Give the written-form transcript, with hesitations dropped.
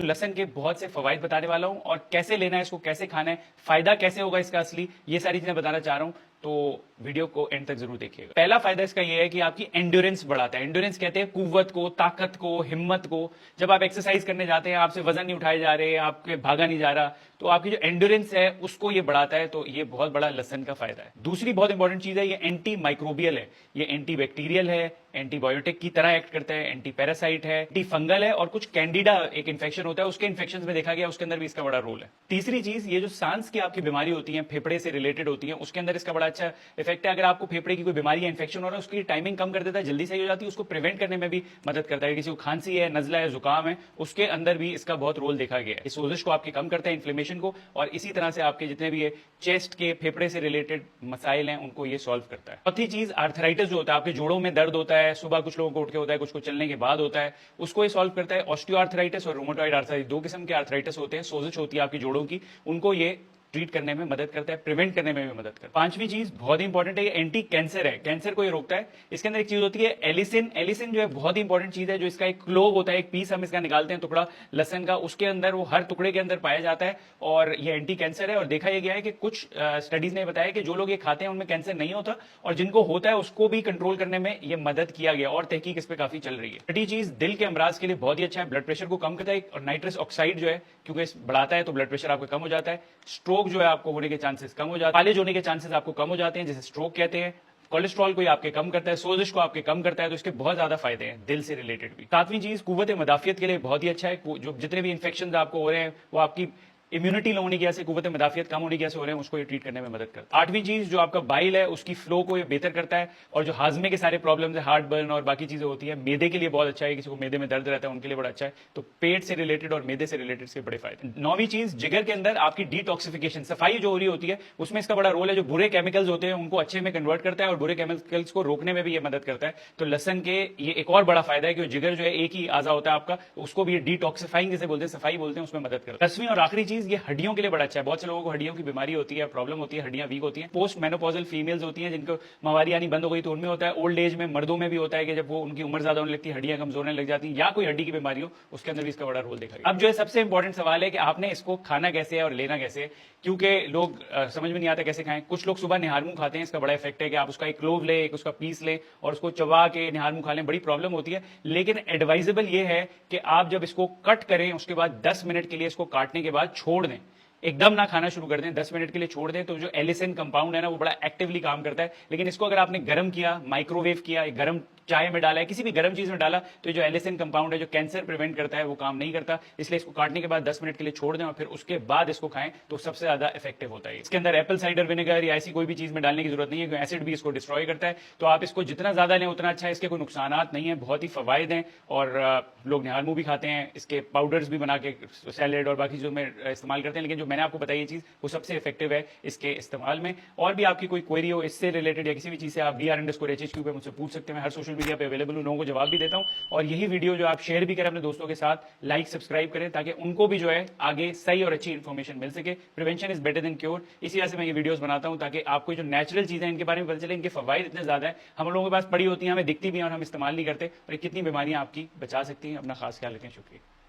लहसन के बहुत से फवाइद बताने वाला हूं और कैसे लेना है इसको, कैसे खाना है, फायदा कैसे होगा इसका असली, ये सारी चीजें बताना चाह रहा हूं। तो वीडियो को एंड तक जरूर देखिएगा। पहला फायदा इसका यह है कि आपकी एंड्योरेंस बढ़ाता है। एंड्योरेंस कहते हैं कुव्वत को, ताकत को, हिम्मत को। जब आप एक्सरसाइज करने जाते हैं, आपसे वजन नहीं उठाए जा रहे, आपके भागा नहीं जा रहा, तो आपकी जो एंड्योरेंस है उसको ये बढ़ाता है। तो ये बहुत बड़ा लहसन का फायदा है। दूसरी बहुत इंपॉर्टेंट चीज है, ये एंटी माइक्रोबियल है, ये एंटी बैक्टीरियल है, एंटीबायोटिक की तरह एक्ट करता है, एंटी पैरासाइट है, एंटी फंगल है और कुछ कैंडिडा एक इन्फेक्शन होता है, उसके इन्फेक्शन में देखा गया उसके अंदर भी इसका बड़ा रोल है। तीसरी चीज, ये जो सांस की आपकी बीमारी होती है, फेफड़े से रिलेटेड होती है, उसके अंदर इसका बड़ा अच्छा इफेक्ट है। अगर आपको फेफड़े की कोई बीमारी या इन्फेक्शन हो रहा है, उसकी टाइमिंग कम कर देता है, जल्दी सही हो जाती है, उसको प्रिवेंट करने में भी मदद करता है। किसी को खांसी है, नजला है, जुकाम है, उसके अंदर भी इसका बहुत रोल देखा गया है। सोजिश को आपके कम करता है, इन्फ्लेमेशन को, और इसी तरह से आपके जितने भी चेस्ट के फेफड़े से रिलेटेड मसाइल हैं उनको ये सॉल्व करता है। चौथी चीज, आर्थराइटिस जो होता है, आपके जोड़ों में दर्द होता है, सुबह कुछ लोगों को उठ के होता है, कुछ को चलने के बाद होता है, उसको ये सॉल्व करता है। ऑस्टियोआर्थराइटिस और रूमेटॉइड आर्थराइटिस, दो किस्म के आर्थराइटिस होते हैं, सोजिश होती है आपकी जोड़ों की, उनको ये ट्रीट करने में मदद करता है, प्रिवेंट करने में भी मदद करता है। पांचवी चीज बहुत ही इंपॉर्टेंट है, ये एंटी कैंसर है, कैंसर को ये रोकता है। इसके अंदर एक चीज होती है एलिसिन। एलिसिन जो है बहुत ही इंपॉर्टेंट चीज है, जो इसका एक क्लोव होता है, एक पीस हम इसका निकालते हैं, टुकड़ा लहसन का, उसके अंदर वो हर टुकड़े के अंदर पाया जाता है और ये एंटी कैंसर है। और देखा यह गया है कि कुछ स्टडीज ने बताया कि जो लोग ये खाते हैं उनमें कैंसर नहीं होता, और जिनको होता है उसको भी कंट्रोल करने में ये मदद किया गया, और तहकीक इस पर काफी चल रही है। छठी चीज, दिल के अमराज के लिए बहुत ही अच्छा है, ब्लड प्रेशर को कम करता है, और नाइट्रस ऑक्साइड जो है क्योंकि बढ़ाता है तो ब्लड प्रेशर आपका कम हो जाता है। स्ट्रोक जो है आपको होने के चांसेस कम हो जाते हैं, फालिज होने के चांसेस आपको कम हो जाते हैं, जिसे स्ट्रोक कहते हैं। कोलेस्ट्रॉल को आपके कम करता है, सोजिश को आपके कम करता है, तो इसके बहुत ज्यादा फायदे हैं दिल से रिलेटेड भी। सातवीं चीज, कुव्वत मदाफियत के लिए बहुत ही अच्छा है। जो जितने भी इन्फेक्शन आपको हो रहे हैं, वो आपकी इम्यूनिटी लो होने की वजह से, कुव्वत मदाफियत कम होने की वजह से हो रहे हैं, उसको ये ट्रीट करने में मदद करता है। आठवीं चीज, जो आपका बाइल है उसकी फ्लो को ये बेहतर करता है, और जो हाजमे के सारे प्रॉब्लम्स है, हार्ट बर्न और बाकी चीजें होती है, मैदे के लिए बहुत अच्छा है, किसी को मैदे में दर्द रहता है उनके लिए बड़ा अच्छा है। तो पेट से रिलेटेड और मैदे से रिलेटेड इसके बड़े फायदे। नौवीं चीज, जिगर के अंदर आपकी डिटॉक्सिफिकेशन, सफाई जो हो रही होती है, उसमें इसका बड़ा रोल है। जो बुरे केमिकल्स होते हैं उनको अच्छे में कन्वर्ट करता है, और बुरे केमिकल्स को रोकने में भी ये मदद करता है। तो लहसन के ये एक और बड़ा फायदा है कि जिगर जो है एक ही आजा होता है आपका, उसको भी डिटॉक्सिफाइंग जैसे बोलते हैं, सफाई बोलते हैं, उसमें मदद करता है। 10वीं और आखिरी चीज, ये हड्डियों के लिए अच्छा है। बहुत से लोगों को हड्डियों की बीमारी होती है, प्रॉब्लम होती है, हड्डियां वीक होती हैं। पोस्ट मेनोपॉजल फीमेल्स होती हैं जिनको मवारी आनी बंद हो गई, तो उनमें होता है। ओल्ड एज में मर्दों में भी होता है कि जब वो उनकी उम्र ज्यादा होने लगती है, हड्डियां कमजोर होने लग जाती हैं, या कोई हड्डी की बीमारी हो, उसके अंदर भी इसका बड़ा रोल देखा गया। अब जो है सबसे इंपॉर्टेंट सवाल है कि आपने इसको खाना कैसे है और लेना कैसे है, क्योंकि लोग समझ में नहीं आता कैसे खाएं। कुछ लोग सुबह निहारमू खाते हैं, इसका बड़ा इफेक्ट है कि आप उसका एक क्लोव ले, एक उसका पीस ले और उसको चबा के निहारमू खा लें, बड़ी प्रॉब्लम होती है। लेकिन एडवाइजेबल ये है कि आप जब इसको कट करें, उसके बाद 10 मिनट के लिए इसको काटने के बाद छोड़ दें, एकदम ना खाना शुरू कर दें, 10 मिनट के लिए छोड़ दें, तो जो एलिसिन कंपाउंड है ना, वो बड़ा एक्टिवली काम करता है। लेकिन इसको अगर आपने गर्म किया, माइक्रोवेव किया, गर्म चाय में डाला है, किसी भी गर्म चीज में डाला, तो जो एलिसिन कंपाउंड है जो कैंसर प्रिवेंट करता है, वो काम नहीं करता। इसलिए इसको काटने के बाद 10 मिनट के लिए छोड़ दें और फिर उसके बाद इसको खाएं, तो सबसे ज्यादा इफेक्टिव होता है। इसके अंदर एप्पल साइडर विनेगर या ऐसी कोई भी चीज में डालने की जरूरत नहीं है, क्योंकि एसिड भी इसको डिस्ट्रॉय करता है। तो आप इसको जितना ज्यादा लें उतना अच्छा है, इसके कोई नुकसान नहीं है, बहुत ही फवायद हैं। और लोग निहारमू भी खाते हैं, इसके पाउडर्स भी बना के सैलेड और बाकी चीजों में इस्तेमाल करते हैं। लेकिन जो मैंने आपको बताई चीज, वो सबसे इफेक्टिव है इसके इस्तेमाल में। और भी आपकी कोई क्वेरी हो इससे रिलेटेड या किसी भी चीज से, आप dr_hq पे मुझसे पूछ सकते हैं। मैं हर सोशल मीडिया पे अवेलेबल हूं, लोगों को जवाब भी देता हूं। और यही वीडियो जो आप शेयर भी करें अपने दोस्तों के साथ, लाइक सब्सक्राइब करें, ताकि उनको भी जो है आगे सही और अच्छी इंफॉर्मेशन मिल सके। Prevention is better than cure, इसी वजह से मैं ये वीडियोस बनाता हूं, ताकि आपको जो नेचुरल चीजें इनके बारे में पता चले। इनके फवायद इतने ज्यादा है, हम लोगों के पास पड़ी होती हैं, हमें दिखती भी हैं और हम इस्तेमाल नहीं करते, और कितनी बीमारियां आपकी बचा सकती हैं। अपना खास ख्याल रखें। शुक्रिया।